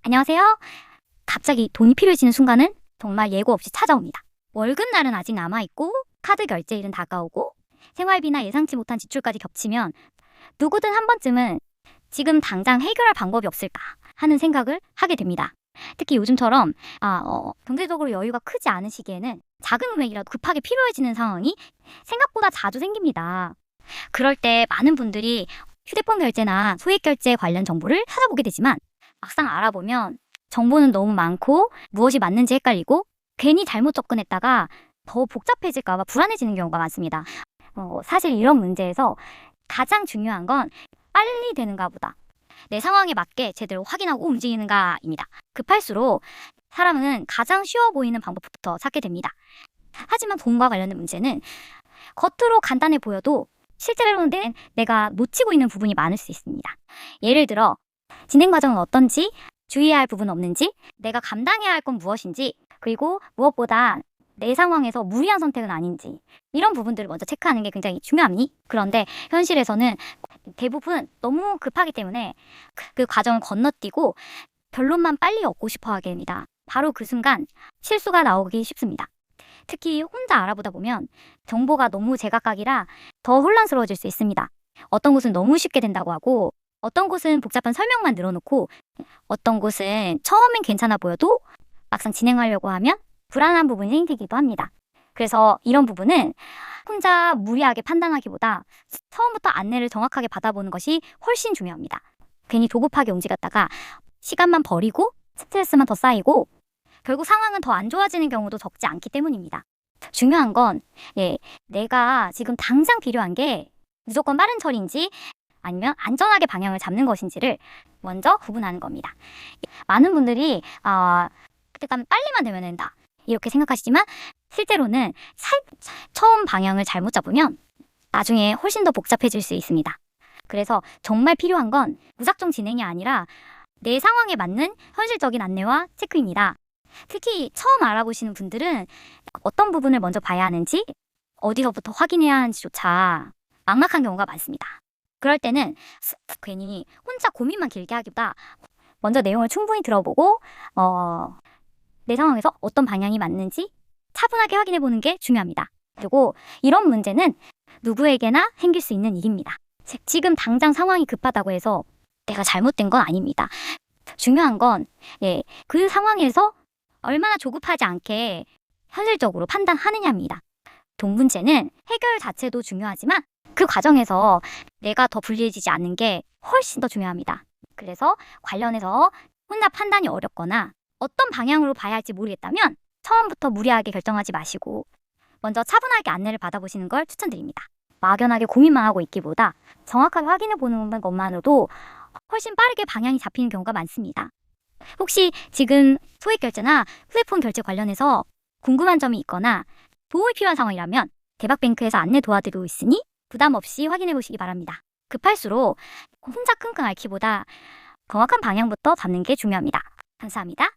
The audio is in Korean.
안녕하세요. 갑자기 돈이 필요해지는 순간은 정말 예고 없이 찾아옵니다. 월급날은 아직 남아있고 카드 결제일은 다가오고 생활비나 예상치 못한 지출까지 겹치면 누구든 한 번쯤은 지금 당장 해결할 방법이 없을까 하는 생각을 하게 됩니다. 특히 요즘처럼 경제적으로 여유가 크지 않은 시기에는 작은 금액이라도 급하게 필요해지는 상황이 생각보다 자주 생깁니다. 그럴 때 많은 분들이 휴대폰 결제나 소액 결제 관련 정보를 찾아보게 되지만 막상 알아보면 정보는 너무 많고 무엇이 맞는지 헷갈리고 괜히 잘못 접근했다가 더 복잡해질까 봐 불안해지는 경우가 많습니다. 사실 이런 문제에서 가장 중요한 건 빨리 되는가 보다 내 상황에 맞게 제대로 확인하고 움직이는가입니다. 급할수록 사람은 가장 쉬워 보이는 방법부터 찾게 됩니다. 하지만 돈과 관련된 문제는 겉으로 간단해 보여도 실제로는 내가 놓치고 있는 부분이 많을 수 있습니다. 예를 들어 진행 과정은 어떤지, 주의해야 할 부분은 없는지, 내가 감당해야 할 건 무엇인지, 그리고 무엇보다 내 상황에서 무리한 선택은 아닌지, 이런 부분들을 먼저 체크하는 게 굉장히 중요합니다. 그런데 현실에서는 대부분 너무 급하기 때문에 그 과정을 건너뛰고 결론만 빨리 얻고 싶어 하게 됩니다. 바로 그 순간 실수가 나오기 쉽습니다. 특히 혼자 알아보다 보면 정보가 너무 제각각이라 더 혼란스러워질 수 있습니다. 어떤 곳은 너무 쉽게 된다고 하고 어떤 곳은 복잡한 설명만 늘어놓고 어떤 곳은 처음엔 괜찮아 보여도 막상 진행하려고 하면 불안한 부분이 생기기도 합니다. 그래서 이런 부분은 혼자 무리하게 판단하기보다 처음부터 안내를 정확하게 받아보는 것이 훨씬 중요합니다. 괜히 조급하게 움직였다가 시간만 버리고 스트레스만 더 쌓이고 결국 상황은 더 안 좋아지는 경우도 적지 않기 때문입니다. 중요한 건 내가 지금 당장 필요한 게 무조건 빠른 처리인지 아니면 안전하게 방향을 잡는 것인지를 먼저 구분하는 겁니다. 많은 분들이 그때까지 빨리만 되면 된다 이렇게 생각하시지만 실제로는 처음 방향을 잘못 잡으면 나중에 훨씬 더 복잡해질 수 있습니다. 그래서 정말 필요한 건 무작정 진행이 아니라 내 상황에 맞는 현실적인 안내와 체크입니다. 특히 처음 알아보시는 분들은 어떤 부분을 먼저 봐야 하는지 어디서부터 확인해야 하는지조차 막막한 경우가 많습니다. 그럴 때는 괜히 혼자 고민만 길게 하기보다 먼저 내용을 충분히 들어보고 내 상황에서 어떤 방향이 맞는지 차분하게 확인해보는 게 중요합니다. 그리고 이런 문제는 누구에게나 생길 수 있는 일입니다. 지금 당장 상황이 급하다고 해서 내가 잘못된 건 아닙니다. 중요한 건 그 상황에서 얼마나 조급하지 않게 현실적으로 판단하느냐입니다. 돈 문제는 해결 자체도 중요하지만 그 과정에서 내가 더 불리해지지 않는 게 훨씬 더 중요합니다. 그래서 관련해서 혼자 판단이 어렵거나 어떤 방향으로 봐야 할지 모르겠다면 처음부터 무리하게 결정하지 마시고 먼저 차분하게 안내를 받아보시는 걸 추천드립니다. 막연하게 고민만 하고 있기보다 정확하게 확인해 보는 것만으로도 훨씬 빠르게 방향이 잡히는 경우가 많습니다. 혹시 지금 소액 결제나 휴대폰 결제 관련해서 궁금한 점이 있거나 도움이 필요한 상황이라면 대박뱅크에서 안내 도와드리고 있으니 부담 없이 확인해 보시기 바랍니다. 급할수록 혼자 끙끙 앓기보다 정확한 방향부터 잡는 게 중요합니다. 감사합니다.